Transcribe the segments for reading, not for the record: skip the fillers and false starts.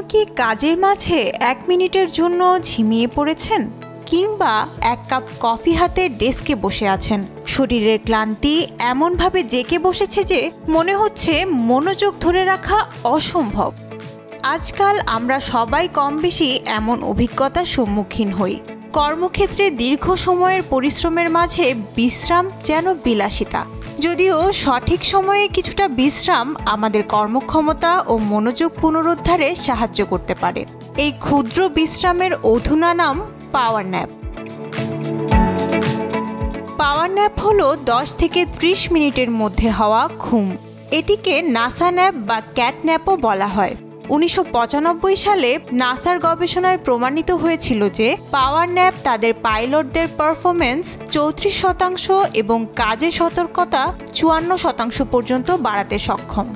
কি কাজের মাঝে 1 মিনিটের জন্য ঝিমিয়ে পড়েছেন, কিংবা এক কাপ কফি হাতে ডেস্কে বসে আছেন? শরীরের ক্লান্তি এমনভাবে জেঁকে বসেছে যে মনে হচ্ছে মনোযোগ ধরে রাখা অসম্ভব। আজকাল আমরা সবাই কম বেশি এমন অভিজ্ঞতার সম্মুখীন হই। কর্মক্ষেত্রে দীর্ঘ সময়ের পরিশ্রমের মাঝে বিশ্রাম যেন বিলাসিতা, যদিও সঠিক সময়ে কিছুটা বিশ্রাম আমাদের কর্মক্ষমতা ও মনোযোগ পুনরুদ্ধারে সাহায্য করতে পারে। এই ক্ষুদ্র বিশ্রামের অধুনা নাম পাওয়ার ন্যাপ। পাওয়ার ন্যাপ হলো 10 থেকে 30 মিনিটের মধ্যে হওয়া ঘুম। এটিকে নাসা ন্যাপ বা ক্যাট ন্যাপও বলা হয়। 1995 সালে নাসার গবেষণায় প্রমাণিত হয়েছিল যে পাওয়ার ন্যাপ তাদের পাইলটদের পারফরমেন্স 34% এবং কাজে সতর্কতা 54% পর্যন্ত বাড়াতে সক্ষম।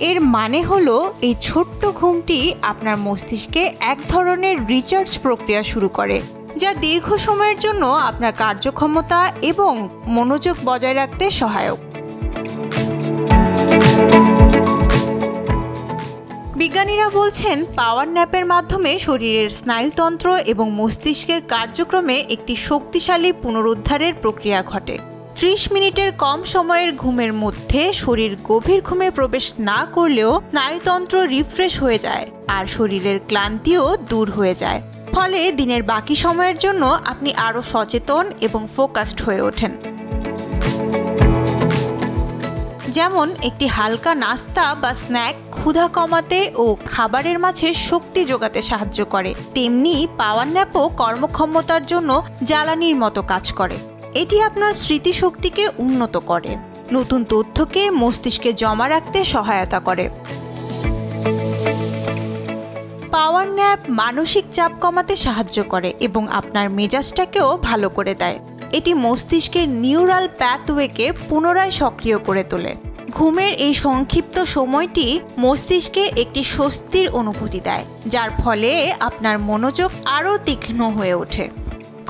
এর মানে হলো এই ছোট্ট ঘুমটি আপনার মস্তিষ্কে এক ধরনের রিচার্জ প্রক্রিয়া শুরু করে, যা দীর্ঘ সময়ের জন্য আপনার কার্যক্ষমতা এবং মনোযোগ বজায় রাখতে সহায়ক। বিজ্ঞানীরা বলছেন পাওয়ার ন্যাপের মাধ্যমে শরীরের স্নায়ুতন্ত্র এবং মস্তিষ্কের কার্যক্রমে একটি শক্তিশালী পুনরুদ্ধারের প্রক্রিয়া ঘটে। 30 মিনিটের কম সময়ের ঘুমের মধ্যে শরীর গভীর ঘুমে প্রবেশ না করলেও স্নায়ুতন্ত্র রিফ্রেশ হয়ে যায় আর শরীরের ক্লান্তিও দূর হয়ে যায়। ফলে দিনের বাকি সময়ের জন্য আপনি আরও সচেতন এবং ফোকাসড হয়ে ওঠেন। যেমন একটি হালকা নাস্তা বা স্ন্যাক ক্ষুধা কমাতে ও খাবারের মাঝে শক্তি যোগাতে সাহায্য করে, তেমনি পাওয়ার ন্যাপও কর্মক্ষমতার জন্য জ্বালানির মতো কাজ করে। এটি আপনার স্মৃতিশক্তিকে উন্নত করে, নতুন তথ্যকে মস্তিষ্কে জমা রাখতে সহায়তা করে। পাওয়ার ন্যাপ মানসিক চাপ কমাতে সাহায্য করে এবং আপনার মেজাজটাকেও ভালো করে দেয়। এটি মস্তিষ্কের নিউরাল প্যাথওয়েকে পুনরায় সক্রিয় করে তোলে। ঘুমের এই সংক্ষিপ্ত সময়টি মস্তিষ্কে একটি স্বস্তির অনুভূতি দেয়, যার ফলে আপনার মনোযোগ আরও তীক্ষ্ণ হয়ে ওঠে।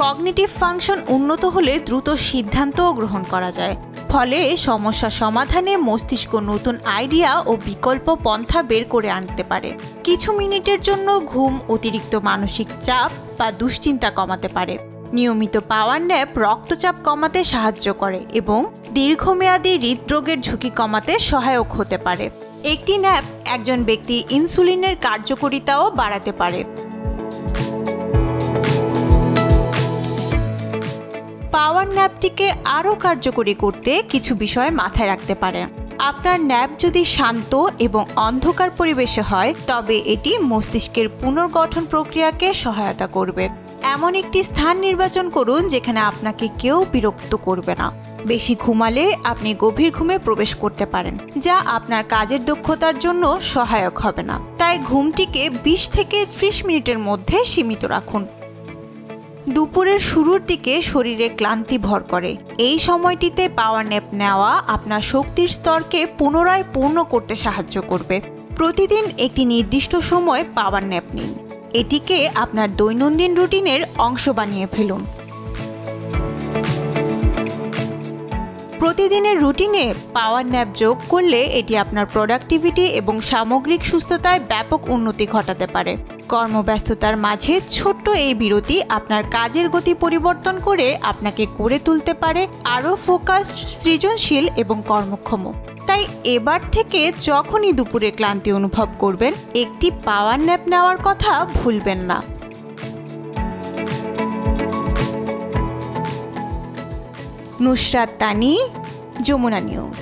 কগনিটিভ ফাংশন উন্নত হলে দ্রুত সিদ্ধান্তও গ্রহণ করা যায়, ফলে সমস্যা সমাধানে মস্তিষ্ক নতুন আইডিয়া ও বিকল্প পন্থা বের করে আনতে পারে। কিছু মিনিটের জন্য ঘুম অতিরিক্ত মানসিক চাপ বা দুশ্চিন্তা কমাতে পারে। নিয়মিত পাওয়ার ন্যাপ রক্তচাপ কমাতে সাহায্য করে এবং দীর্ঘমেয়াদী হৃদরোগের ঝুঁকি কমাতে সহায়ক হতে পারে। একটি ন্যাপ একজন ব্যক্তির ইনসুলিনের কার্যকারিতাও বাড়াতে পারে। পাওয়ার ন্যাপটিকে আরও কার্যকরী করতে কিছু বিষয় মাথায় রাখতে পারে। আপনার ন্যাপ যদি শান্ত এবং অন্ধকার পরিবেশে হয়, তবে এটি মস্তিষ্কের পুনর্গঠন প্রক্রিয়াকে সহায়তা করবে। এমন একটি স্থান নির্বাচন করুন যেখানে আপনাকে কেউ বিরক্ত করবে না। বেশি ঘুমালে আপনি গভীর ঘুমে প্রবেশ করতে পারেন, যা আপনার কাজের দক্ষতার জন্য সহায়ক হবে না। তাই ঘুমটিকে 20 থেকে 30 মিনিটের মধ্যে সীমিত রাখুন। দুপুরের শুরুর দিকে শরীরে ক্লান্তি ভর করে। এই সময়টিতে পাওয়ার ন্যাপ নেওয়া আপনার শক্তির স্তরকে পুনরায় পূর্ণ করতে সাহায্য করবে। প্রতিদিন একটি নির্দিষ্ট সময় পাওয়ার ন্যাপ নিন। এটিকে আপনার দৈনন্দিন রুটিনের অংশ বানিয়ে ফেলুন। প্রতিদিনের রুটিনে পাওয়ার ন্যাপ যোগ করলে এটি আপনার প্রোডাক্টিভিটি এবং সামগ্রিক সুস্থতায় ব্যাপক উন্নতি ঘটাতে পারে। কর্মব্যস্ততার মাঝে ছোট্ট এই বিরতি আপনার কাজের গতি পরিবর্তন করে আপনাকে করে তুলতে পারে আরও ফোকাসড, সৃজনশীল এবং কর্মক্ষম। তাই এবার থেকে যখনই দুপুরে ক্লান্তি অনুভব করবেন, একটি পাওয়ার ন্যাপ নেওয়ার কথা ভুলবেন না। নুসরাত তানি, যমুনা নিউজ।